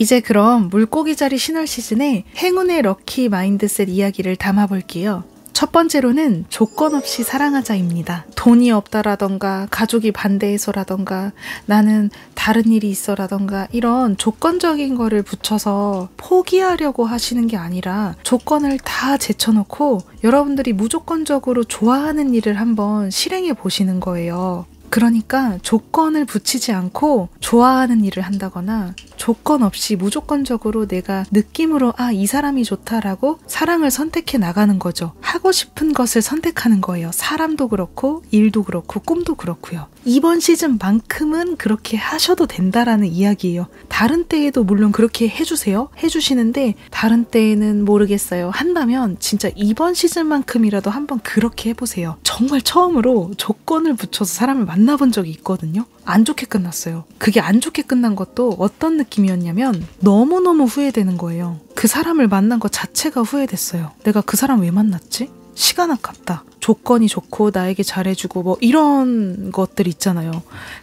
이제 그럼 물고기자리 신월 시즌에 행운의 럭키 마인드셋 이야기를 담아볼게요. 첫 번째로는 조건 없이 사랑하자입니다. 돈이 없다라던가 가족이 반대해서라던가 나는 다른 일이 있어라던가 이런 조건적인 거를 붙여서 포기하려고 하시는 게 아니라 조건을 다 제쳐놓고 여러분들이 무조건적으로 좋아하는 일을 한번 실행해 보시는 거예요. 그러니까 조건을 붙이지 않고 좋아하는 일을 한다거나 조건 없이 무조건적으로 내가 느낌으로 이 사람이 좋다라고 사랑을 선택해 나가는 거죠. 하고 싶은 것을 선택하는 거예요. 사람도 그렇고 일도 그렇고 꿈도 그렇고요. 이번 시즌만큼은 그렇게 하셔도 된다라는 이야기예요. 다른 때에도 물론 그렇게 해주세요. 해주시는데 다른 때에는 모르겠어요. 한다면 진짜 이번 시즌만큼이라도 한번 그렇게 해보세요. 정말 처음으로 조건을 붙여서 사람을 만나본 적이 있거든요. 안 좋게 끝났어요. 그게 안 좋게 끝난 것도 어떤 느낌이었냐면 너무너무 후회되는 거예요. 그 사람을 만난 것 자체가 후회됐어요. 내가 그 사람 왜 만났지? 시간 아깝다. 조건이 좋고 나에게 잘해주고 뭐 이런 것들 있잖아요.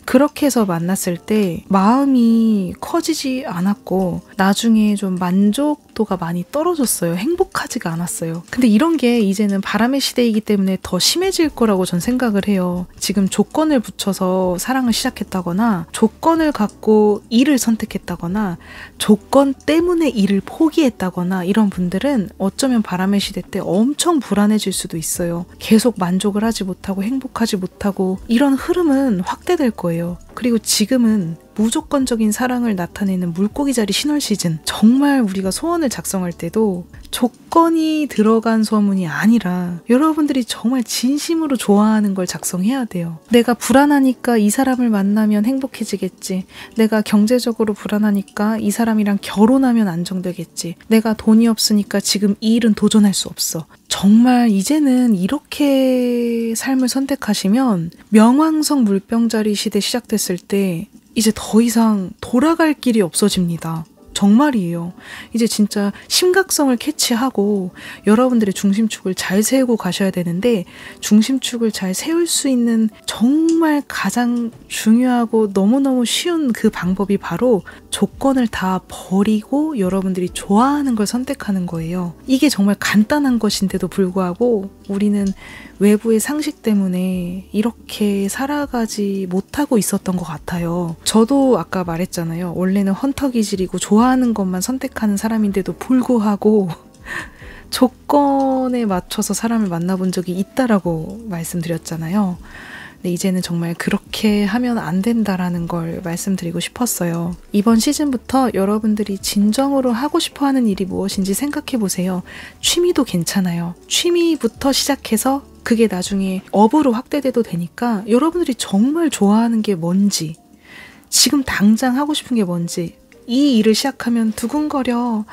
그렇게 해서 만났을 때 마음이 커지지 않았고 나중에 좀 만족도가 많이 떨어졌어요. 행복하지가 않았어요. 근데 이런 게 이제는 바람의 시대이기 때문에 더 심해질 거라고 전 생각을 해요. 지금 조건을 붙여서 사랑을 시작했다거나 조건을 갖고 일을 선택했다거나 조건 때문에 일을 포기했다거나 이런 분들은 어쩌면 바람의 시대 때 엄청 불안해질 수도 있어요. 계속 만족을 하지 못하고 행복하지 못하고 이런 흐름은 확대될 거예요. 그리고 지금은 무조건적인 사랑을 나타내는 물고기자리 신월 시즌. 정말 우리가 소원을 작성할 때도 조건이 들어간 소원이 아니라 여러분들이 정말 진심으로 좋아하는 걸 작성해야 돼요. 내가 불안하니까 이 사람을 만나면 행복해지겠지. 내가 경제적으로 불안하니까 이 사람이랑 결혼하면 안정되겠지. 내가 돈이 없으니까 지금 이 일은 도전할 수 없어. 정말 이제는 이렇게 삶을 선택하시면 명왕성 물병자리 시대 시작됐을 때 이제 더 이상 돌아갈 길이 없어집니다. 정말이에요. 이제 진짜 심각성을 캐치하고 여러분들의 중심축을 잘 세우고 가셔야 되는데 중심축을 잘 세울 수 있는 정말 가장 중요하고 너무너무 쉬운 그 방법이 바로 조건을 다 버리고 여러분들이 좋아하는 걸 선택하는 거예요. 이게 정말 간단한 것인데도 불구하고 우리는 외부의 상식 때문에 이렇게 살아가지 못하고 있었던 것 같아요. 저도 아까 말했잖아요. 원래는 헌터 기질이고 좋아하는 것만 선택하는 사람인데도 불구하고 조건에 맞춰서 사람을 만나본 적이 있다라고 말씀드렸잖아요. 근데 이제는 정말 그렇게 하면 안 된다라는 걸 말씀드리고 싶었어요. 이번 시즌부터 여러분들이 진정으로 하고 싶어하는 일이 무엇인지 생각해 보세요. 취미도 괜찮아요. 취미부터 시작해서 그게 나중에 업으로 확대돼도 되니까 여러분들이 정말 좋아하는 게 뭔지, 지금 당장 하고 싶은 게 뭔지, 이 일을 시작하면 두근거려.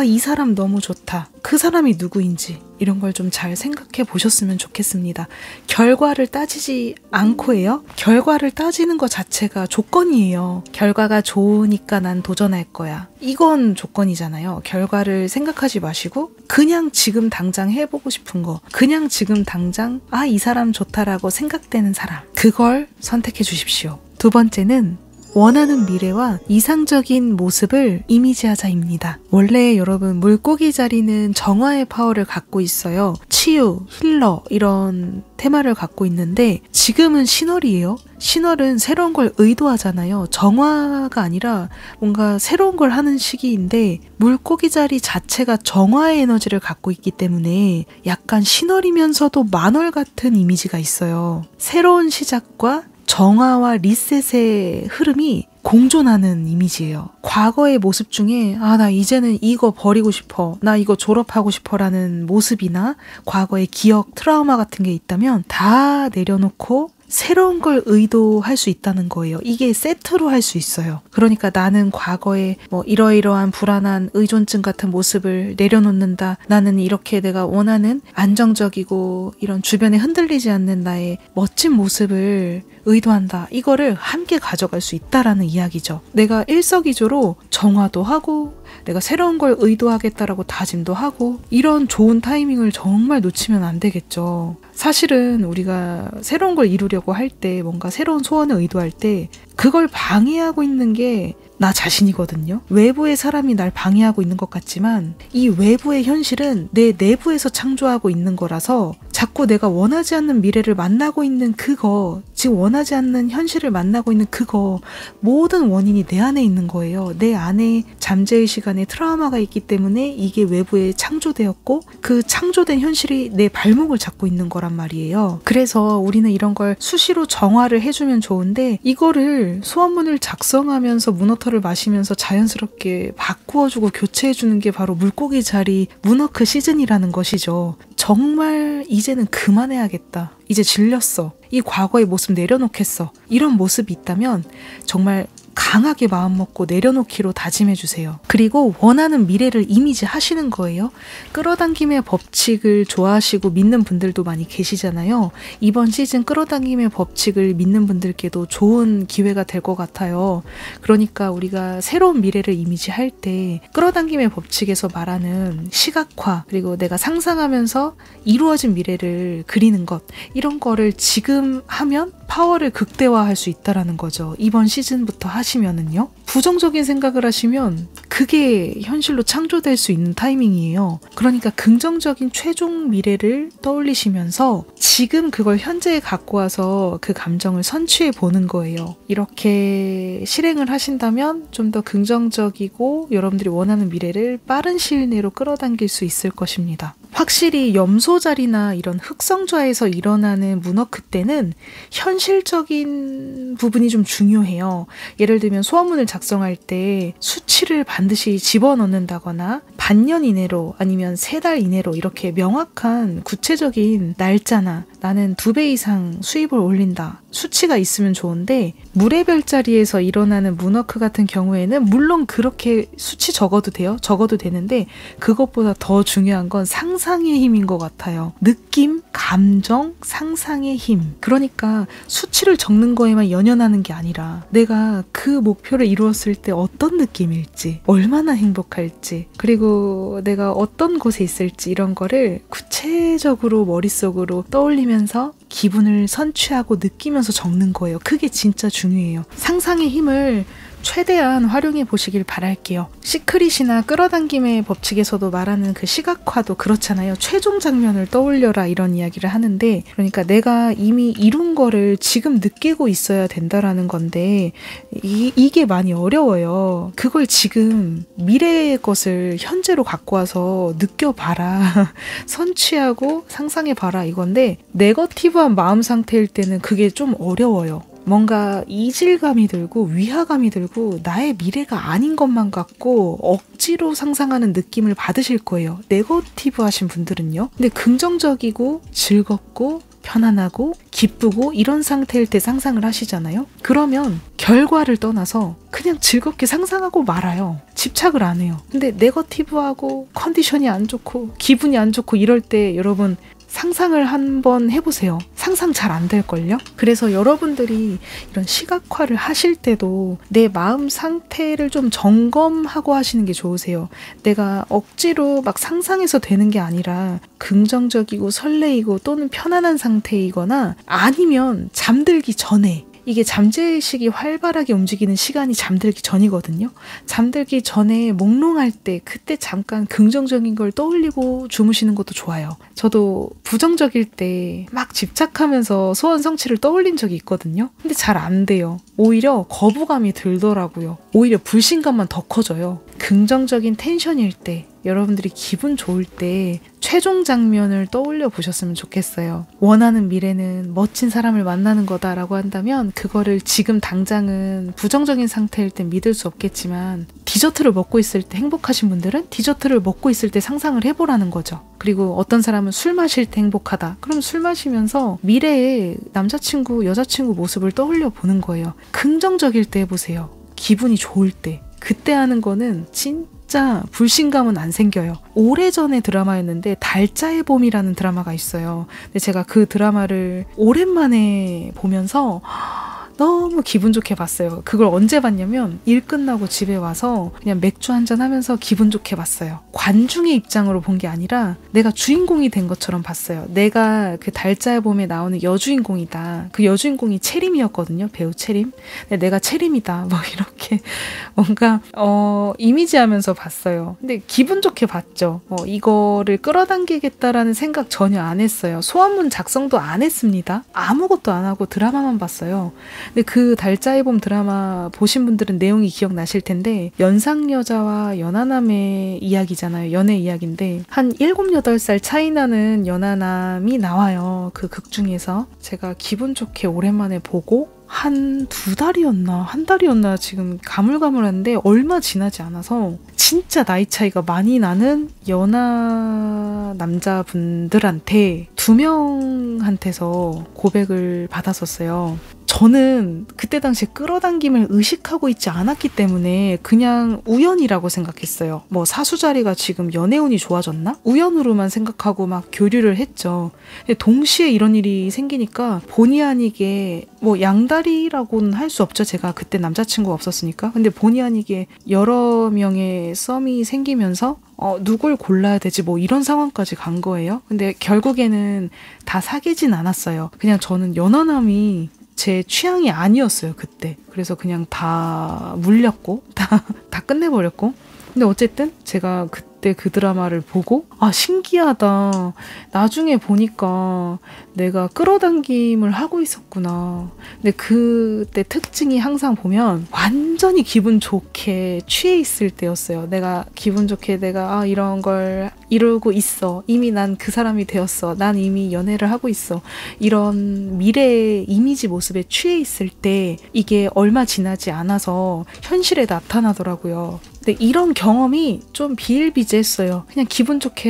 이 사람 너무 좋다. 그 사람이 누구인지 이런 걸 좀 잘 생각해 보셨으면 좋겠습니다. 결과를 따지지 않고요. 결과를 따지는 것 자체가 조건이에요. 결과가 좋으니까 난 도전할 거야. 이건 조건이잖아요. 결과를 생각하지 마시고 그냥 지금 당장 해보고 싶은 거, 그냥 지금 당장 이 사람 좋다라고 생각되는 사람, 그걸 선택해 주십시오. 두 번째는 원하는 미래와 이상적인 모습을 이미지하자입니다. 원래 여러분 물고기 자리는 정화의 파워를 갖고 있어요. 치유, 힐러 이런 테마를 갖고 있는데 지금은 신월이에요. 신월은 새로운 걸 의도하잖아요. 정화가 아니라 뭔가 새로운 걸 하는 시기인데 물고기 자리 자체가 정화의 에너지를 갖고 있기 때문에 약간 신월이면서도 만월 같은 이미지가 있어요. 새로운 시작과 정화와 리셋의 흐름이 공존하는 이미지예요. 과거의 모습 중에 나 이제는 이거 버리고 싶어, 나 이거 졸업하고 싶어 라는 모습이나 과거의 기억, 트라우마 같은 게 있다면 다 내려놓고 새로운 걸 의도할 수 있다는 거예요. 이게 세트로 할 수 있어요. 그러니까 나는 과거에 이러이러한 불안한 의존증 같은 모습을 내려놓는다. 나는 이렇게 내가 원하는 안정적이고 이런 주변에 흔들리지 않는 나의 멋진 모습을 의도한다. 이거를 함께 가져갈 수 있다라는 이야기죠. 내가 일석이조로 정화도 하고 내가 새로운 걸 의도하겠다라고 다짐도 하고 이런 좋은 타이밍을 정말 놓치면 안 되겠죠. 사실은 우리가 새로운 걸 이루려고 할 때 뭔가 새로운 소원을 의도할 때 그걸 방해하고 있는 게 나 자신이거든요. 외부의 사람이 날 방해하고 있는 것 같지만 이 외부의 현실은 내 내부에서 창조하고 있는 거라서 자꾸 내가 원하지 않는 미래를 만나고 있는 그거, 지금 원하지 않는 현실을 만나고 있는 그거, 모든 원인이 내 안에 있는 거예요. 내 안에 잠재의식 안에 트라우마가 있기 때문에 이게 외부에 창조되었고 그 창조된 현실이 내 발목을 잡고 있는 거란 말이에요. 그래서 우리는 이런 걸 수시로 정화를 해주면 좋은데 이거를 소원문을 작성하면서 문어터를 마시면서 자연스럽게 바꾸어주고 교체해주는 게 바로 물고기 자리 문어크 시즌이라는 것이죠. 정말 이제는 그만해야겠다. 이제 질렸어. 이 과거의 모습 내려놓겠어. 이런 모습이 있다면 정말 강하게 마음먹고 내려놓기로 다짐해주세요. 그리고 원하는 미래를 이미지 하시는 거예요. 끌어당김의 법칙을 좋아하시고 믿는 분들도 많이 계시잖아요. 이번 시즌 끌어당김의 법칙을 믿는 분들께도 좋은 기회가 될 것 같아요. 그러니까 우리가 새로운 미래를 이미지할 때 끌어당김의 법칙에서 말하는 시각화, 그리고 내가 상상하면서 이루어진 미래를 그리는 것, 이런 거를 지금 하면 파워를 극대화할 수 있다는 거죠. 이번 시즌부터 하시면은요. 부정적인 생각을 하시면 그게 현실로 창조될 수 있는 타이밍이에요. 그러니까 긍정적인 최종 미래를 떠올리시면서 지금 그걸 현재에 갖고 와서 그 감정을 선취해 보는 거예요. 이렇게 실행을 하신다면 좀 더 긍정적이고 여러분들이 원하는 미래를 빠른 시일 내로 끌어당길 수 있을 것입니다. 확실히 염소 자리나 이런 흑성좌에서 일어나는 문어크 때는 현실적인 부분이 좀 중요해요. 예를 들면 소원문을 작성할 때 수치를 반드시 집어넣는다거나 반년 이내로 아니면 3달 이내로 이렇게 명확한 구체적인 날짜나 나는 2배 이상 수입을 올린다. 수치가 있으면 좋은데 물의 별자리에서 일어나는 문어크 같은 경우에는 물론 그렇게 수치 적어도 돼요. 적어도 되는데 그것보다 더 중요한 건 상상의 힘인 것 같아요. 느낌, 감정, 상상의 힘. 그러니까 수치를 적는 거에만 연연하는 게 아니라 내가 그 목표를 이루었을 때 어떤 느낌일지, 얼마나 행복할지, 그리고 내가 어떤 곳에 있을지 이런 거를 구체적으로 머릿속으로 떠올리면서 기분을 선취하고 느끼면서 적는 거예요. 그게 진짜 중요해요. 상상의 힘을 최대한 활용해 보시길 바랄게요. 시크릿이나 끌어당김의 법칙에서도 말하는 그 시각화도 그렇잖아요. 최종 장면을 떠올려라 이런 이야기를 하는데, 그러니까 내가 이미 이룬 거를 지금 느끼고 있어야 된다라는 건데 이게 많이 어려워요. 그걸 지금 미래의 것을 현재로 갖고 와서 느껴봐라. 선취하고 상상해봐라 이건데 네거티브한 마음 상태일 때는 그게 좀 어려워요. 뭔가 이질감이 들고 위화감이 들고 나의 미래가 아닌 것만 같고 억지로 상상하는 느낌을 받으실 거예요. 네거티브 하신 분들은요. 근데 긍정적이고 즐겁고 편안하고 기쁘고 이런 상태일 때 상상을 하시잖아요. 그러면 결과를 떠나서 그냥 즐겁게 상상하고 말아요. 집착을 안 해요. 근데 네거티브하고 컨디션이 안 좋고 기분이 안 좋고 이럴 때 여러분 상상을 한번 해보세요. 상상 잘 안 될걸요? 그래서 여러분들이 이런 시각화를 하실 때도 내 마음 상태를 좀 점검하고 하시는 게 좋으세요. 내가 억지로 막 상상해서 되는 게 아니라 긍정적이고 설레이고 또는 편안한 상태이거나 아니면 잠들기 전에, 이게 잠재의식이 활발하게 움직이는 시간이 잠들기 전이거든요. 잠들기 전에 몽롱할 때 그때 잠깐 긍정적인 걸 떠올리고 주무시는 것도 좋아요. 저도 부정적일 때 막 집착하면서 소원 성취를 떠올린 적이 있거든요. 근데 잘 안 돼요. 오히려 거부감이 들더라고요. 오히려 불신감만 더 커져요. 긍정적인 텐션일 때, 여러분들이 기분 좋을 때 최종 장면을 떠올려 보셨으면 좋겠어요. 원하는 미래는 멋진 사람을 만나는 거다라고 한다면 그거를 지금 당장은 부정적인 상태일 땐 믿을 수 없겠지만 디저트를 먹고 있을 때 행복하신 분들은 디저트를 먹고 있을 때 상상을 해보라는 거죠. 그리고 어떤 사람은 술 마실 때 행복하다. 그럼 술 마시면서 미래의 남자친구, 여자친구 모습을 떠올려 보는 거예요. 긍정적일 때 해보세요. 기분이 좋을 때. 그때 하는 거는 진짜 불신감은 안 생겨요. 오래전에 드라마였는데 달자의 봄이라는 드라마가 있어요. 근데 제가 그 드라마를 오랜만에 보면서 너무 기분 좋게 봤어요. 그걸 언제 봤냐면 일 끝나고 집에 와서 그냥 맥주 한잔 하면서 기분 좋게 봤어요. 관중의 입장으로 본 게 아니라 내가 주인공이 된 것처럼 봤어요. 내가 그 달자의 봄에 나오는 여주인공이다. 그 여주인공이 채림이었거든요. 배우 채림. 내가 채림이다. 뭐 이렇게 뭔가 이미지하면서 봤어요. 근데 기분 좋게 봤죠. 이거를 끌어당기겠다라는 생각 전혀 안 했어요. 소환문 작성도 안 했습니다. 아무것도 안 하고 드라마만 봤어요. 근데 그 달자의 봄 드라마 보신 분들은 내용이 기억나실 텐데 연상여자와 연하남의 이야기잖아요. 연애 이야기인데 한 7, 8살 차이 나는 연하남이 나와요. 그 극 중에서 제가 기분 좋게 오랜만에 보고 한 2달이었나 한 달이었나 지금 가물가물한데 얼마 지나지 않아서 진짜 나이 차이가 많이 나는 연하 남자분들한테 2명한테서 고백을 받았었어요. 저는 그때 당시에 끌어당김을 의식하고 있지 않았기 때문에 그냥 우연이라고 생각했어요. 뭐 사수자리가 지금 연애운이 좋아졌나? 우연으로만 생각하고 막 교류를 했죠. 근데 동시에 이런 일이 생기니까 본의 아니게 뭐 양다리라고는 할 수 없죠. 제가 그때 남자친구가 없었으니까. 근데 본의 아니게 여러 명의 썸이 생기면서 누굴 골라야 되지 뭐 이런 상황까지 간 거예요. 근데 결국에는 다 사귀진 않았어요. 그냥 저는 연하남이 제 취향이 아니었어요, 그때. 그래서 그냥 다 물렸고, 다 끝내버렸고. 근데 어쨌든 제가 그때 그 드라마를 보고, 아, 신기하다. 나중에 보니까 내가 끌어당김을 하고 있었구나. 근데 그때 특징이 항상 보면 완전히 기분 좋게 취해 있을 때였어요. 내가 기분 좋게 내가 이런 걸 이루고 있어. 이미 난 그 사람이 되었어. 난 이미 연애를 하고 있어. 이런 미래의 이미지 모습에 취해 있을 때 이게 얼마 지나지 않아서 현실에 나타나더라고요. 근데 이런 경험이 좀 비일비재했어요. 그냥 기분 좋게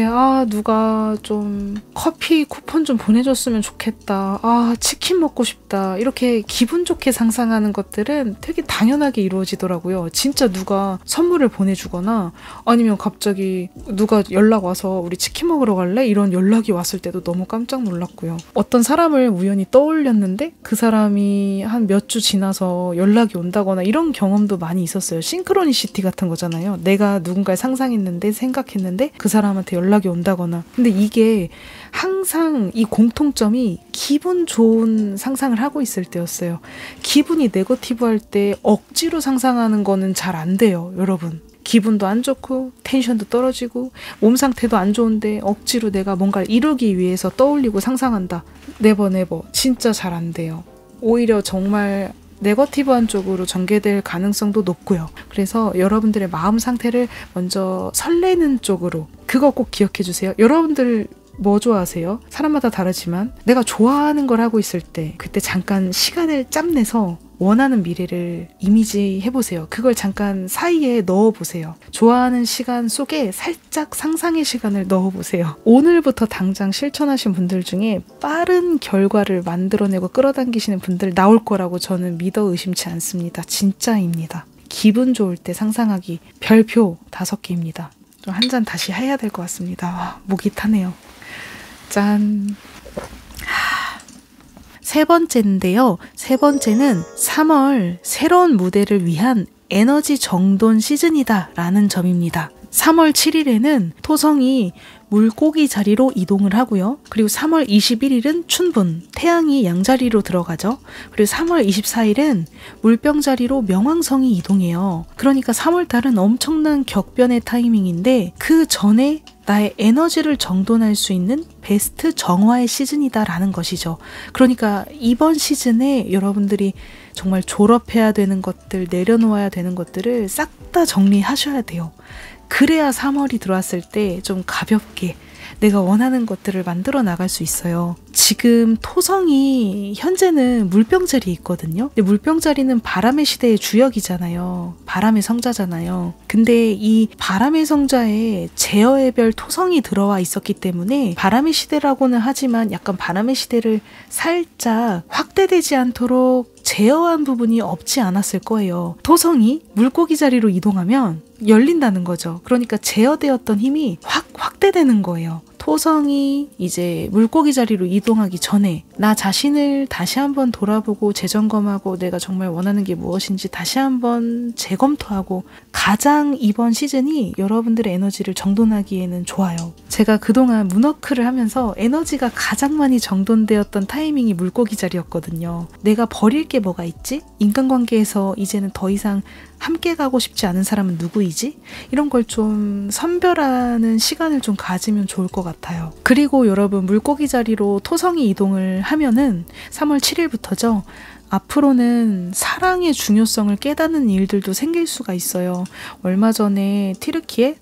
누가 좀 커피 쿠폰 좀 보내줬으면 좋겠다. 치킨 먹고 싶다. 이렇게 기분 좋게 상상하는 것들은 되게 당연하게 이루어지더라고요. 진짜 누가 선물을 보내주거나 아니면 갑자기 누가 연락 와서 우리 치킨 먹으러 갈래? 이런 연락이 왔을 때도 너무 깜짝 놀랐고요. 어떤 사람을 우연히 떠올렸는데 그 사람이 한 몇 주 지나서 연락이 온다거나 이런 경험도 많이 있었어요. 싱크로니시티 같은 거잖아요. 내가 누군가를 상상했는데 생각했는데 그 사람한테 연락이 온다거나. 근데 이게 항상 이 공통점이 기분 좋은 상상을 하고 있을 때였어요. 기분이 네거티브할 때 억지로 상상하는 거는 잘 안 돼요, 여러분. 기분도 안 좋고 텐션도 떨어지고 몸 상태도 안 좋은데 억지로 내가 뭔가를 이루기 위해서 떠올리고 상상한다. 네버 진짜 잘 안 돼요. 오히려 정말 네거티브한 쪽으로 전개될 가능성도 높고요. 그래서 여러분들의 마음 상태를 먼저 설레는 쪽으로, 그거 꼭 기억해 주세요. 여러분들 뭐 좋아하세요? 사람마다 다르지만 내가 좋아하는 걸 하고 있을 때 그때 잠깐 시간을 짬내서 원하는 미래를 이미지해보세요. 그걸 잠깐 사이에 넣어보세요. 좋아하는 시간 속에 살짝 상상의 시간을 넣어보세요. 오늘부터 당장 실천하신 분들 중에 빠른 결과를 만들어내고 끌어당기시는 분들 나올 거라고 저는 믿어 의심치 않습니다. 진짜입니다. 기분 좋을 때 상상하기 별표 5개입니다. 좀 한 잔 다시 해야 될 것 같습니다. 목이 타네요. 짠. 세 번째인데요. 세 번째는 3월 새로운 무대를 위한 에너지 정돈 시즌이다 라는 점입니다. 3월 7일에는 토성이 물고기 자리로 이동을 하고요. 그리고 3월 21일은 춘분, 태양이 양자리로 들어가죠. 그리고 3월 24일은 물병 자리로 명왕성이 이동해요. 그러니까 3월달은 엄청난 격변의 타이밍인데 그 전에 나의 에너지를 정돈할 수 있는 베스트 정화의 시즌이다 라는 것이죠. 그러니까 이번 시즌에 여러분들이 정말 졸업해야 되는 것들, 내려놓아야 되는 것들을 싹 다 정리하셔야 돼요. 그래야 3월이 들어왔을 때 좀 가볍게 내가 원하는 것들을 만들어 나갈 수 있어요. 지금 토성이 현재는 물병자리에 있거든요. 근데 물병자리는 바람의 시대의 주역이잖아요. 바람의 성자잖아요. 근데 이 바람의 성자에 제어의 별 토성이 들어와 있었기 때문에 바람의 시대라고는 하지만 약간 바람의 시대를 살짝 확대되지 않도록 제어한 부분이 없지 않았을 거예요. 토성이 물고기 자리로 이동하면 열린다는 거죠. 그러니까 제어되었던 힘이 확대되는 거예요. 토성이 이제 물고기 자리로 이동하기 전에 나 자신을 다시 한번 돌아보고 재점검하고 내가 정말 원하는 게 무엇인지 다시 한번 재검토하고 가장 이번 시즌이 여러분들의 에너지를 정돈하기에는 좋아요. 제가 그동안 문워크를 하면서 에너지가 가장 많이 정돈되었던 타이밍이 물고기 자리였거든요. 내가 버릴 게 뭐가 있지? 인간관계에서 이제는 더 이상 함께 가고 싶지 않은 사람은 누구이지? 이런 걸 좀 선별하는 시간을 좀 가지면 좋을 것 같아요. 그리고 여러분 물고기 자리로 토성이 이동을 하면은 3월 7일부터죠. 앞으로는 사랑의 중요성을 깨닫는 일들도 생길 수가 있어요. 얼마 전에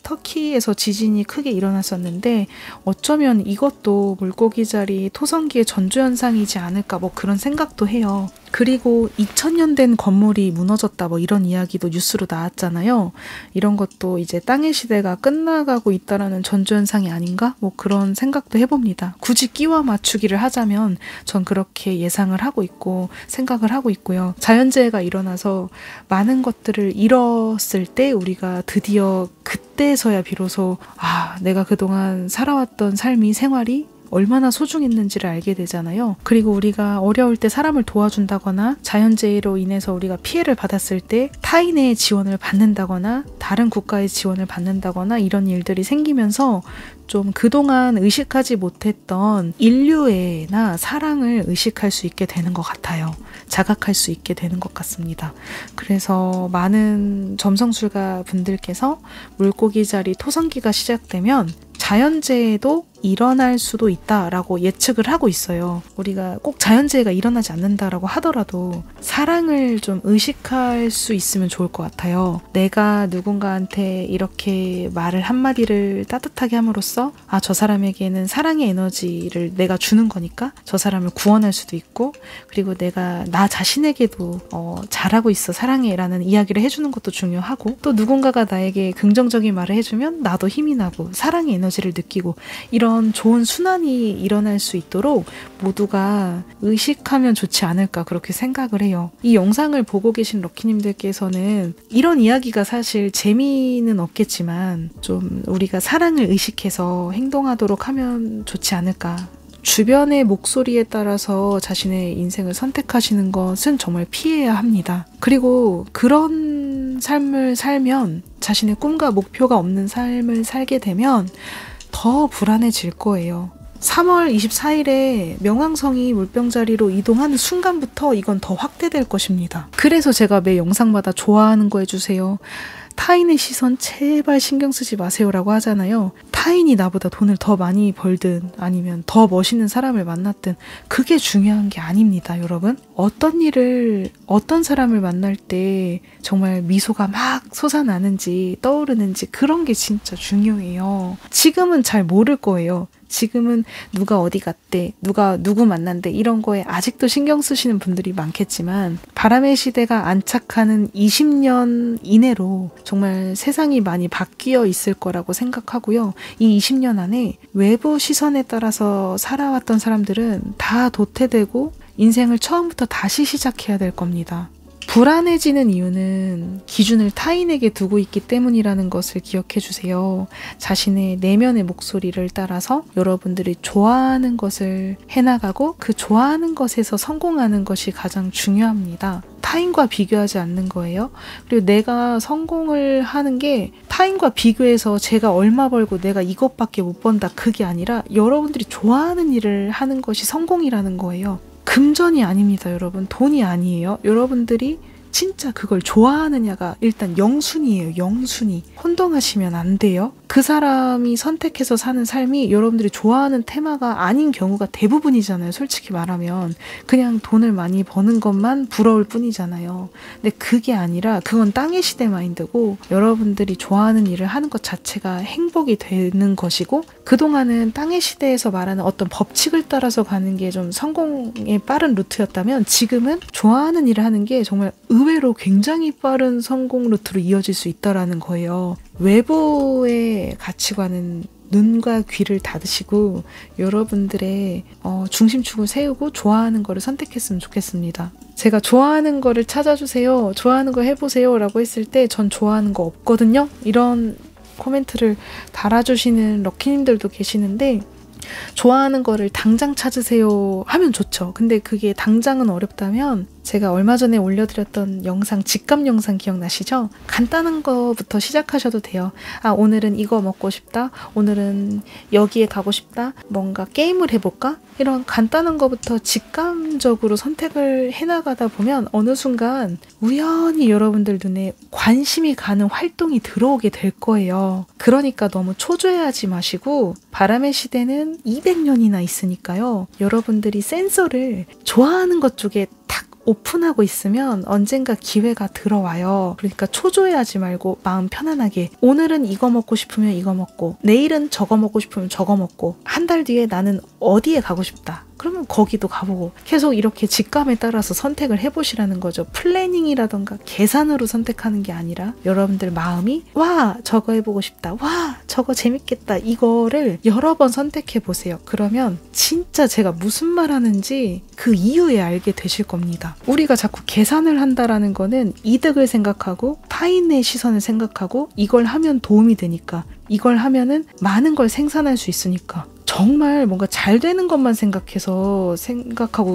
터키에서 지진이 크게 일어났었는데 어쩌면 이것도 물고기 자리 토성기의 전조현상이지 않을까 뭐 그런 생각도 해요. 그리고 2000년 된 건물이 무너졌다 뭐 이런 이야기도 뉴스로 나왔잖아요. 이런 것도 이제 땅의 시대가 끝나가고 있다라는 전조현상이 아닌가? 뭐 그런 생각도 해봅니다. 굳이 끼워 맞추기를 하자면 전 그렇게 예상을 하고 있고 생각을 하고 있고요. 자연재해가 일어나서 많은 것들을 잃었을 때 우리가 드디어 그때서야 비로소 내가 그동안 살아왔던 삶이 생활이 얼마나 소중했는지를 알게 되잖아요. 그리고 우리가 어려울 때 사람을 도와준다거나 자연재해로 인해서 우리가 피해를 받았을 때 타인의 지원을 받는다거나 다른 국가의 지원을 받는다거나 이런 일들이 생기면서 좀 그동안 의식하지 못했던 인류애나 사랑을 의식할 수 있게 되는 것 같아요. 자각할 수 있게 되는 것 같습니다. 그래서 많은 점성술가 분들께서 물고기 자리 토성기가 시작되면 자연재해도 일어날 수도 있다라고 예측을 하고 있어요. 우리가 꼭 자연재해가 일어나지 않는다라고 하더라도 사랑을 좀 의식할 수 있으면 좋을 것 같아요. 내가 누군가한테 이렇게 말을 한마디를 따뜻하게 함으로써 저 사람에게는 사랑의 에너지를 내가 주는 거니까 저 사람을 구원할 수도 있고 그리고 내가 나 자신에게도 잘하고 있어 사랑해 라는 이야기를 해주는 것도 중요하고 또 누군가가 나에게 긍정적인 말을 해주면 나도 힘이 나고 사랑의 에너지를 느끼고 이런 좋은 순환이 일어날 수 있도록 모두가 의식하면 좋지 않을까 그렇게 생각을 해요. 이 영상을 보고 계신 럭키님들께서는 이런 이야기가 사실 재미는 없겠지만 좀 우리가 사랑을 의식해서 행동하도록 하면 좋지 않을까. 주변의 목소리에 따라서 자신의 인생을 선택하시는 것은 정말 피해야 합니다. 그리고 그런 삶을 살면 자신의 꿈과 목표가 없는 삶을 살게 되면 더 불안해질 거예요. 3월 24일에 명왕성이 물병자리로 이동하는 순간부터 이건 더 확대될 것입니다. 그래서 제가 매 영상마다 좋아하는 거 해주세요. 타인의 시선 제발 신경 쓰지 마세요라고 하잖아요. 타인이 나보다 돈을 더 많이 벌든 아니면 더 멋있는 사람을 만났든 그게 중요한 게 아닙니다, 여러분. 어떤 일을 어떤 사람을 만날 때 정말 미소가 막 솟아나는지 떠오르는지 그런 게 진짜 중요해요. 지금은 잘 모를 거예요. 지금은 누가 어디 갔대, 누가 누구 만난대 이런 거에 아직도 신경 쓰시는 분들이 많겠지만 바람의 시대가 안착하는 20년 이내로 정말 세상이 많이 바뀌어 있을 거라고 생각하고요. 이 20년 안에 외부 시선에 따라서 살아왔던 사람들은 다 도태되고 인생을 처음부터 다시 시작해야 될 겁니다. 불안해지는 이유는 기준을 타인에게 두고 있기 때문이라는 것을 기억해 주세요. 자신의 내면의 목소리를 따라서 여러분들이 좋아하는 것을 해나가고 그 좋아하는 것에서 성공하는 것이 가장 중요합니다. 타인과 비교하지 않는 거예요. 그리고 내가 성공을 하는 게 타인과 비교해서 제가 얼마 벌고 내가 이것밖에 못 번다 그게 아니라 여러분들이 좋아하는 일을 하는 것이 성공이라는 거예요. 금전이 아닙니다, 여러분. 돈이 아니에요. 여러분들이 진짜 그걸 좋아하느냐가 일단 영순이에요. 영순이. 혼동하시면 안 돼요. 그 사람이 선택해서 사는 삶이 여러분들이 좋아하는 테마가 아닌 경우가 대부분이잖아요. 솔직히 말하면. 그냥 돈을 많이 버는 것만 부러울 뿐이잖아요. 근데 그게 아니라 그건 땅의 시대 마인드고 여러분들이 좋아하는 일을 하는 것 자체가 행복이 되는 것이고 그동안은 땅의 시대에서 말하는 어떤 법칙을 따라서 가는 게 좀 성공의 빠른 루트였다면 지금은 좋아하는 일을 하는 게 정말 의외로 굉장히 빠른 성공 루트로 이어질 수 있다라는 거예요. 외부의 가치관은 눈과 귀를 닫으시고 여러분들의 중심축을 세우고 좋아하는 거를 선택했으면 좋겠습니다. 제가 좋아하는 거를 찾아주세요. 좋아하는 거 해보세요 라고 했을 때 전 좋아하는 거 없거든요. 이런 코멘트를 달아주시는 럭키님들도 계시는데 좋아하는 거를 당장 찾으세요 하면 좋죠. 근데 그게 당장은 어렵다면 제가 얼마 전에 올려드렸던 영상, 직감 영상 기억나시죠? 간단한 거부터 시작하셔도 돼요. 아, 오늘은 이거 먹고 싶다. 오늘은 여기에 가고 싶다. 뭔가 게임을 해볼까? 이런 간단한 거부터 직감적으로 선택을 해나가다 보면 어느 순간 우연히 여러분들 눈에 관심이 가는 활동이 들어오게 될 거예요. 그러니까 너무 초조해하지 마시고, 바람의 시대는 200년이나 있으니까요. 여러분들이 센서를 좋아하는 것 쪽에 탁 오픈하고 있으면 언젠가 기회가 들어와요. 그러니까 초조해하지 말고 마음 편안하게, 오늘은 이거 먹고 싶으면 이거 먹고, 내일은 저거 먹고 싶으면 저거 먹고, 한 달 뒤에 나는 어디에 가고 싶다. 그러면 거기도 가보고, 계속 이렇게 직감에 따라서 선택을 해보시라는 거죠. 플래닝이라던가 계산으로 선택하는 게 아니라 여러분들 마음이 와 저거 해보고 싶다, 와 저거 재밌겠다, 이거를 여러 번 선택해 보세요. 그러면 진짜 제가 무슨 말 하는지 그 이후에 알게 되실 겁니다. 우리가 자꾸 계산을 한다라는 거는 이득을 생각하고 타인의 시선을 생각하고, 이걸 하면 도움이 되니까, 이걸 하면은 많은 걸 생산할 수 있으니까, 정말 뭔가 잘 되는 것만 생각하고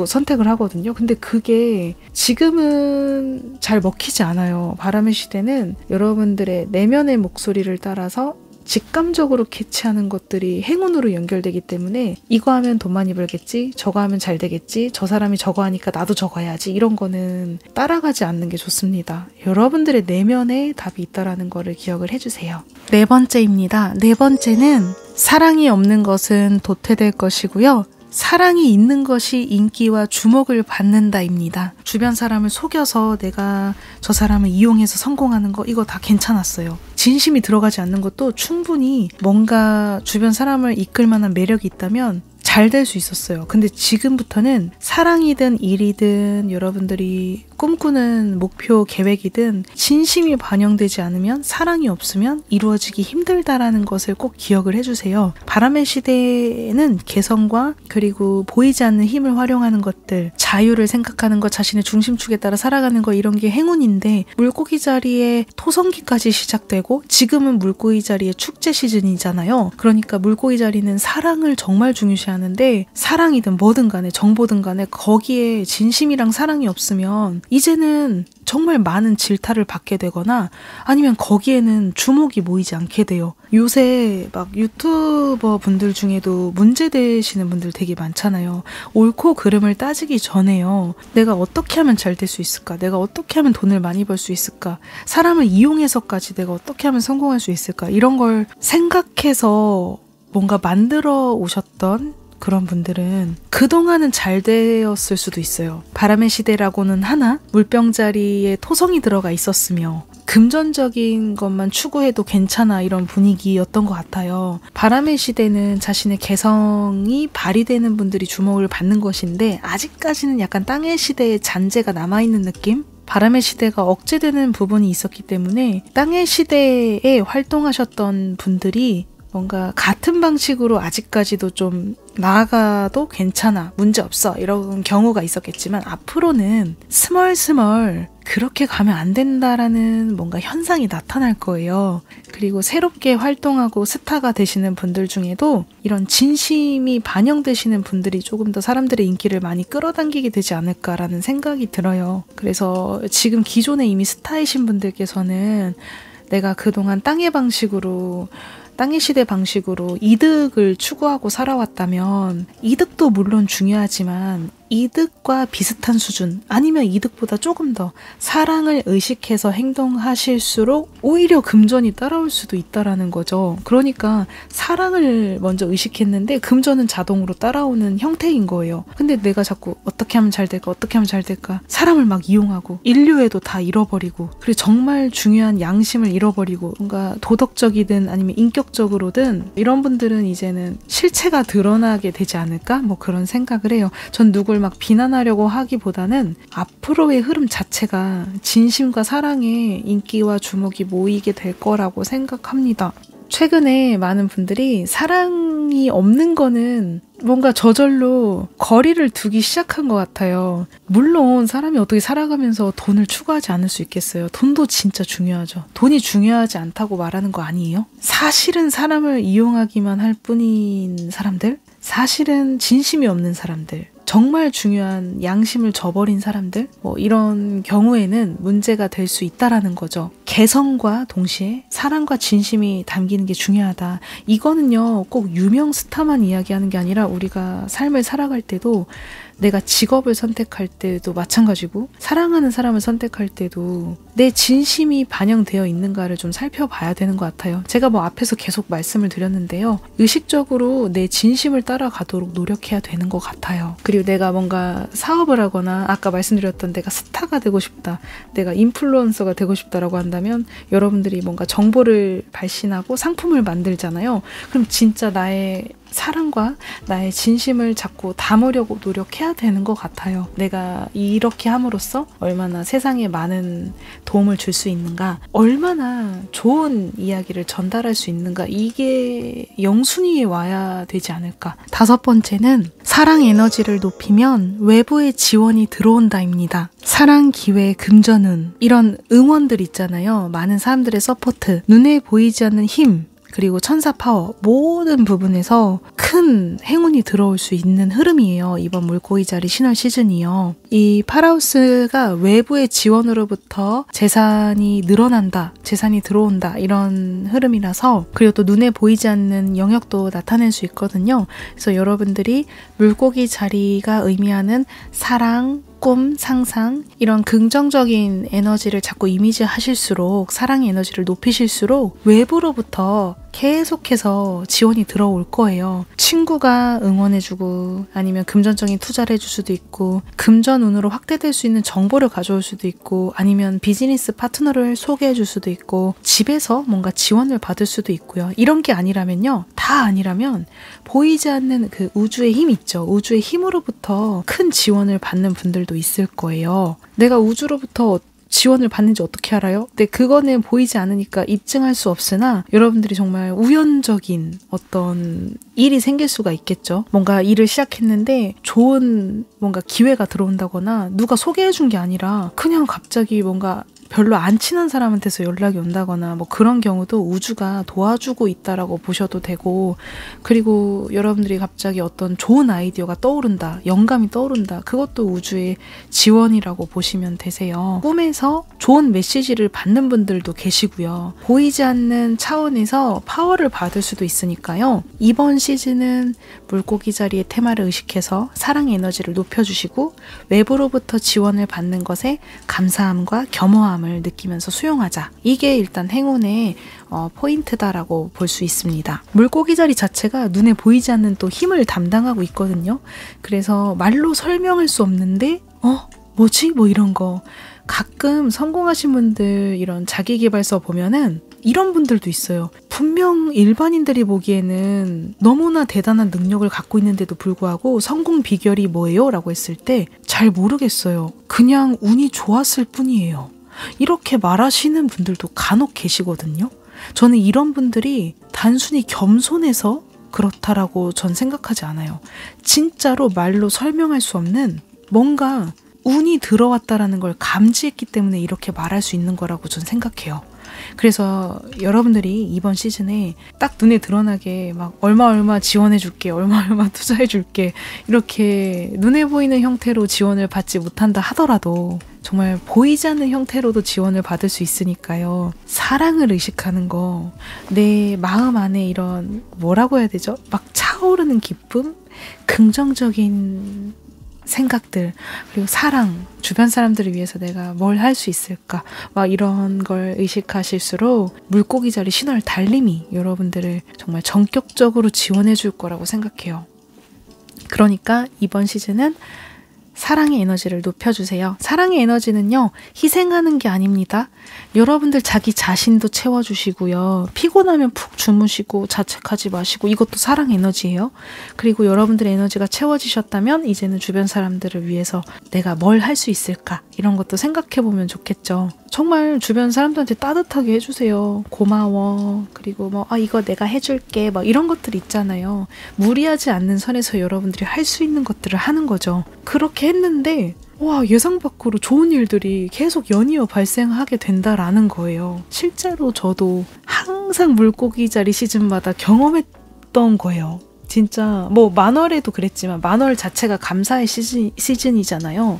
선택을 하거든요. 근데 그게 지금은 잘 먹히지 않아요. 바람의 시대는 여러분들의 내면의 목소리를 따라서 직감적으로 캐치하는 것들이 행운으로 연결되기 때문에, 이거 하면 돈 많이 벌겠지, 저거 하면 잘 되겠지, 저 사람이 저거 하니까 나도 저거 해야지, 이런 거는 따라가지 않는 게 좋습니다. 여러분들의 내면에 답이 있다라는 거를 기억을 해주세요. 네 번째입니다. 네 번째는 사랑이 없는 것은 도태될 것이고요. 사랑이 있는 것이 인기와 주목을 받는다입니다. 주변 사람을 속여서 내가 저 사람을 이용해서 성공하는 거, 이거 다 괜찮았어요. 진심이 들어가지 않는 것도 충분히 뭔가 주변 사람을 이끌 만한 매력이 있다면 잘 될 수 있었어요. 근데 지금부터는 사랑이든 일이든 여러분들이 꿈꾸는 목표, 계획이든 진심이 반영되지 않으면, 사랑이 없으면 이루어지기 힘들다라는 것을 꼭 기억을 해주세요. 바람의 시대에는 개성과 그리고 보이지 않는 힘을 활용하는 것들, 자유를 생각하는 것, 자신의 중심축에 따라 살아가는 것, 이런 게 행운인데, 물고기 자리에 토성기까지 시작되고 지금은 물고기 자리의 축제 시즌이잖아요. 그러니까 물고기 자리는 사랑을 정말 중요시하는데, 사랑이든 뭐든 간에, 정보든 간에 거기에 진심이랑 사랑이 없으면 이제는 정말 많은 질타를 받게 되거나, 아니면 거기에는 주목이 모이지 않게 돼요. 요새 막 유튜버 분들 중에도 문제되시는 분들 되게 많잖아요. 옳고 그름을 따지기 전에요, 내가 어떻게 하면 잘 될 수 있을까? 내가 어떻게 하면 돈을 많이 벌 수 있을까? 사람을 이용해서까지 내가 어떻게 하면 성공할 수 있을까? 이런 걸 생각해서 뭔가 만들어 오셨던 그런 분들은 그동안은 잘 되었을 수도 있어요. 바람의 시대라고는 하나 물병자리에 토성이 들어가 있었으며 금전적인 것만 추구해도 괜찮아, 이런 분위기였던 것 같아요. 바람의 시대는 자신의 개성이 발휘되는 분들이 주목을 받는 것인데, 아직까지는 약간 땅의 시대의 잔재가 남아있는 느낌? 바람의 시대가 억제되는 부분이 있었기 때문에 땅의 시대에 활동하셨던 분들이 뭔가 같은 방식으로 아직까지도 좀 나아가도 괜찮아, 문제없어, 이런 경우가 있었겠지만, 앞으로는 스멀스멀 그렇게 가면 안 된다라는 뭔가 현상이 나타날 거예요. 그리고 새롭게 활동하고 스타가 되시는 분들 중에도 이런 진심이 반영되시는 분들이 조금 더 사람들의 인기를 많이 끌어당기게 되지 않을까라는 생각이 들어요. 그래서 지금 기존에 이미 스타이신 분들께서는 내가 그동안 땅의 시대 방식으로 이득을 추구하고 살아왔다면, 이득도 물론 중요하지만 이득과 비슷한 수준, 아니면 이득보다 조금 더 사랑을 의식해서 행동하실수록 오히려 금전이 따라올 수도 있다라는 거죠. 그러니까 사랑을 먼저 의식했는데 금전은 자동으로 따라오는 형태인 거예요. 근데 내가 자꾸 어떻게 하면 잘 될까, 어떻게 하면 잘 될까, 사람을 막 이용하고 인류애도 다 잃어버리고, 그리고 정말 중요한 양심을 잃어버리고, 뭔가 도덕적이든 아니면 인격적으로든 이런 분들은 이제는 실체가 드러나게 되지 않을까, 뭐 그런 생각을 해요. 전 누굴 막 비난하려고 하기보다는 앞으로의 흐름 자체가 진심과 사랑의 인기와 주목이 모이게 될 거라고 생각합니다. 최근에 많은 분들이 사랑이 없는 거는 뭔가 저절로 거리를 두기 시작한 것 같아요. 물론 사람이 어떻게 살아가면서 돈을 추구하지 않을 수 있겠어요. 돈도 진짜 중요하죠. 돈이 중요하지 않다고 말하는 거 아니에요? 사실은 사람을 이용하기만 할 뿐인 사람들? 사실은 진심이 없는 사람들, 정말 중요한 양심을 저버린 사람들, 이런 경우에는 문제가 될 수 있다라는 거죠. 개성과 동시에 사랑과 진심이 담기는 게 중요하다. 이거는요, 꼭 유명 스타만 이야기하는 게 아니라 우리가 삶을 살아갈 때도, 내가 직업을 선택할 때도 마찬가지고, 사랑하는 사람을 선택할 때도 내 진심이 반영되어 있는가를 좀 살펴봐야 되는 것 같아요. 제가 앞에서 계속 말씀을 드렸는데요. 의식적으로 내 진심을 따라가도록 노력해야 되는 것 같아요. 그리고 내가 뭔가 사업을 하거나, 아까 말씀드렸던 내가 스타가 되고 싶다, 내가 인플루언서가 되고 싶다라고 한다면, 여러분들이 뭔가 정보를 발신하고 상품을 만들잖아요. 그럼 진짜 나의 사랑과 나의 진심을 자꾸 담으려고 노력해야 되는 것 같아요. 내가 이렇게 함으로써 얼마나 세상에 많은 도움을 줄 수 있는가, 얼마나 좋은 이야기를 전달할 수 있는가, 이게 영순위에 와야 되지 않을까. 5번째는 사랑 에너지를 높이면 외부의 지원이 들어온다입니다. 사랑, 기회, 금전운, 이런 응원들 있잖아요. 많은 사람들의 서포트, 눈에 보이지 않는 힘, 그리고 천사 파워, 모든 부분에서 큰 행운이 들어올 수 있는 흐름이에요. 이번 물고기자리 신월 시즌이요. 이 파라우스가 외부의 지원으로부터 재산이 늘어난다, 재산이 들어온다, 이런 흐름이라서, 그리고 또 눈에 보이지 않는 영역도 나타낼 수 있거든요. 그래서 여러분들이 물고기 자리가 의미하는 사랑, 꿈, 상상, 이런 긍정적인 에너지를 자꾸 이미지하실수록, 사랑의 에너지를 높이실수록 외부로부터 계속해서 지원이 들어올 거예요. 친구가 응원해주고, 아니면 금전적인 투자를 해줄 수도 있고, 금전운으로 확대될 수 있는 정보를 가져올 수도 있고, 아니면 비즈니스 파트너를 소개해줄 수도 있고, 집에서 뭔가 지원을 받을 수도 있고요. 이런 게 아니라면요, 다 아니라면 보이지 않는 그 우주의 힘 있죠. 우주의 힘으로부터 큰 지원을 받는 분들도 있을 거예요. 내가 우주로부터 지원을 받는지 어떻게 알아요? 근데 그거는 보이지 않으니까 입증할 수 없으나, 여러분들이 정말 우연적인 어떤 일이 생길 수가 있겠죠. 뭔가 일을 시작했는데 좋은 뭔가 기회가 들어온다거나, 누가 소개해준 게 아니라 그냥 갑자기 뭔가 별로 안 친한 사람한테서 연락이 온다거나, 그런 경우도 우주가 도와주고 있다라고 보셔도 되고, 그리고 여러분들이 갑자기 어떤 좋은 아이디어가 떠오른다, 영감이 떠오른다, 그것도 우주의 지원이라고 보시면 되세요. 꿈에서 좋은 메시지를 받는 분들도 계시고요. 보이지 않는 차원에서 파워를 받을 수도 있으니까요. 이번 시즌은 물고기 자리의 테마를 의식해서 사랑의 에너지를 높여주시고, 외부로부터 지원을 받는 것에 감사함과 겸허함 을 느끼면서 수용하자. 이게 일단 행운의 포인트다라고 볼 수 있습니다. 물고기 자리 자체가 눈에 보이지 않는 또 힘을 담당하고 있거든요. 그래서 말로 설명할 수 없는데 뭐지? 이런 거. 가끔 성공하신 분들 이런 자기계발서 보면은 이런 분들도 있어요. 분명 일반인들이 보기에는 너무나 대단한 능력을 갖고 있는데도 불구하고 성공 비결이 뭐예요? 라고 했을 때 잘 모르겠어요. 그냥 운이 좋았을 뿐이에요. 이렇게 말하시는 분들도 간혹 계시거든요. 저는 이런 분들이 단순히 겸손해서 그렇다라고 전 생각하지 않아요. 진짜로 말로 설명할 수 없는 뭔가 운이 들어왔다라는 걸 감지했기 때문에 이렇게 말할 수 있는 거라고 전 생각해요. 그래서 여러분들이 이번 시즌에 딱 눈에 드러나게 얼마 지원해줄게, 얼마 투자해줄게, 이렇게 눈에 보이는 형태로 지원을 받지 못한다 하더라도 정말 보이지 않는 형태로도 지원을 받을 수 있으니까요. 사랑을 의식하는 거, 내 마음 안에 이런 뭐라고 해야 되죠? 차오르는 기쁨? 긍정적인 생각들, 그리고 사랑, 주변 사람들을 위해서 내가 뭘 할 수 있을까, 이런 걸 의식하실수록 물고기 자리 신월 달림이 여러분들을 정말 전격적으로 지원해 줄 거라고 생각해요. 그러니까 이번 시즌은 사랑의 에너지를 높여주세요. 사랑의 에너지는요, 희생하는 게 아닙니다. 여러분들 자기 자신도 채워주시고요. 피곤하면 푹 주무시고 자책하지 마시고, 이것도 사랑 에너지예요. 그리고 여러분들의 에너지가 채워지셨다면 이제는 주변 사람들을 위해서 내가 뭘 할 수 있을까, 이런 것도 생각해보면 좋겠죠. 정말 주변 사람들한테 따뜻하게 해주세요. 고마워. 그리고 이거 내가 해줄게. 이런 것들 있잖아요. 무리하지 않는 선에서 여러분들이 할 수 있는 것들을 하는 거죠. 그렇게 했는데 예상 밖으로 좋은 일들이 계속 연이어 발생하게 된다라는 거예요. 실제로 저도 항상 물고기 자리 시즌마다 경험했던 거예요. 진짜 뭐 만월에도 그랬지만 만월 자체가 감사의 시즌이잖아요.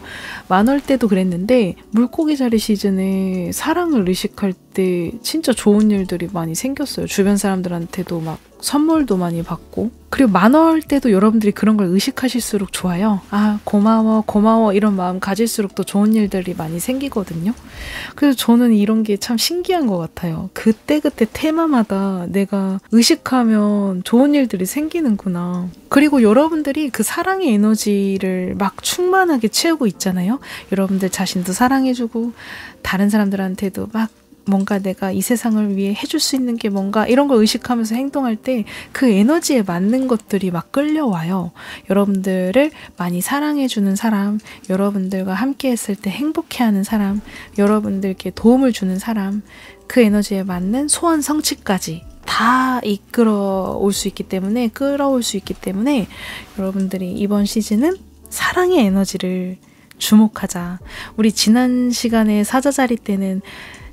만월 때도 그랬는데 물고기자리 시즌에 사랑을 의식할 때 진짜 좋은 일들이 많이 생겼어요. 주변 사람들한테도 막 선물도 많이 받고, 그리고 만월 때도 여러분들이 그런 걸 의식하실수록 좋아요. 아, 고마워 이런 마음 가질수록 더 좋은 일들이 많이 생기거든요. 그래서 저는 이런 게 참 신기한 것 같아요. 그때그때 테마마다 내가 의식하면 좋은 일들이 생기는구나. 그리고 여러분들이 그 사랑의 에너지를 막 충만하게 채우고 있잖아요. 여러분들 자신도 사랑해주고 다른 사람들한테도 막 뭔가 내가 이 세상을 위해 해줄 수 있는 게 뭔가 이런 걸 의식하면서 행동할 때 그 에너지에 맞는 것들이 막 끌려와요. 여러분들을 많이 사랑해주는 사람, 여러분들과 함께 했을 때 행복해하는 사람, 여러분들께 도움을 주는 사람, 그 에너지에 맞는 소원 성취까지 다 끌어올 수 있기 때문에 여러분들이 이번 시즌은 사랑의 에너지를 주목하자. 우리 지난 시간에 사자자리 때는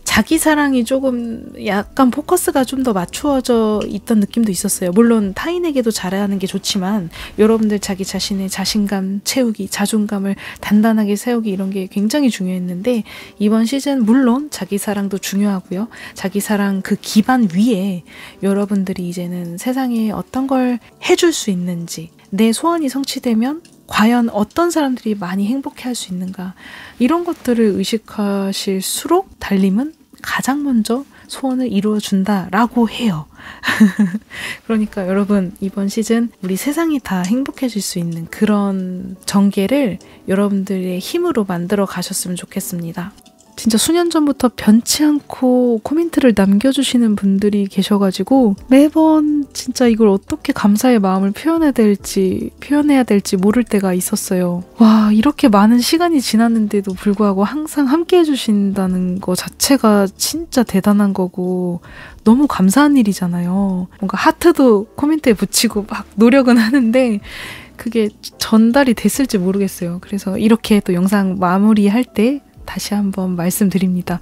자기 사랑이 조금 약간 포커스가 좀 더 맞추어져 있던 느낌도 있었어요. 물론 타인에게도 잘하는 게 좋지만 여러분들 자기 자신의 자신감 채우기, 자존감을 단단하게 세우기 이런 게 굉장히 중요했는데 이번 시즌 물론 자기 사랑도 중요하고요. 자기 사랑 그 기반 위에 여러분들이 이제는 세상에 어떤 걸 해줄 수 있는지, 내 소원이 성취되면 과연 어떤 사람들이 많이 행복해할 수 있는가, 이런 것들을 의식하실수록 달림은 가장 먼저 소원을 이루어준다라고 해요. 그러니까 여러분, 이번 시즌 우리 세상이 다 행복해질 수 있는 그런 전개를 여러분들의 힘으로 만들어 가셨으면 좋겠습니다. 진짜 수년 전부터 변치 않고 코멘트를 남겨주시는 분들이 계셔가지고 매번 진짜 이걸 어떻게 감사의 마음을 표현해야 될지 모를 때가 있었어요. 와, 이렇게 많은 시간이 지났는데도 불구하고 항상 함께 해주신다는 거 자체가 진짜 대단한 거고 너무 감사한 일이잖아요. 뭔가 하트도 코멘트에 붙이고 막 노력은 하는데 그게 전달이 됐을지 모르겠어요. 그래서 이렇게 또 영상 마무리할 때 다시 한번 말씀드립니다.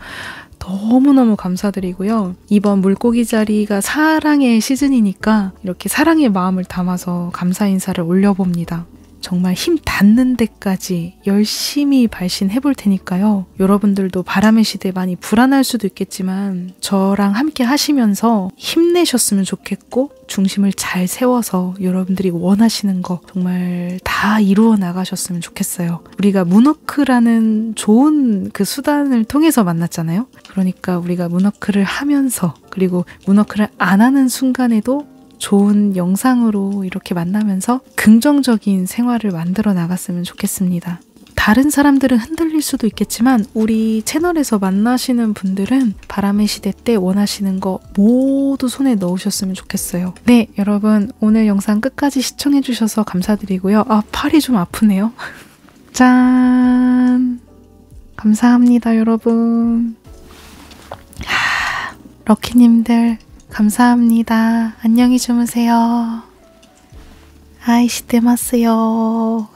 너무너무 감사드리고요. 이번 물고기 자리가 사랑의 시즌이니까 이렇게 사랑의 마음을 담아서 감사 인사를 올려봅니다. 정말 힘 닿는 데까지 열심히 발신해 볼 테니까요. 여러분들도 바람의 시대 많이 불안할 수도 있겠지만 저랑 함께 하시면서 힘내셨으면 좋겠고 중심을 잘 세워서 여러분들이 원하시는 거 정말 다 이루어 나가셨으면 좋겠어요. 우리가 문워크라는 좋은 그 수단을 통해서 만났잖아요. 그러니까 우리가 문워크를 하면서, 그리고 문워크를 안 하는 순간에도 좋은 영상으로 이렇게 만나면서 긍정적인 생활을 만들어 나갔으면 좋겠습니다. 다른 사람들은 흔들릴 수도 있겠지만 우리 채널에서 만나시는 분들은 바람의 시대 때 원하시는 거 모두 손에 넣으셨으면 좋겠어요. 네, 여러분 오늘 영상 끝까지 시청해주셔서 감사드리고요. 아, 팔이 좀 아프네요. 짠! 감사합니다, 여러분. 럭키님들 감사합니다. 안녕히 주무세요. 아이시테마스요.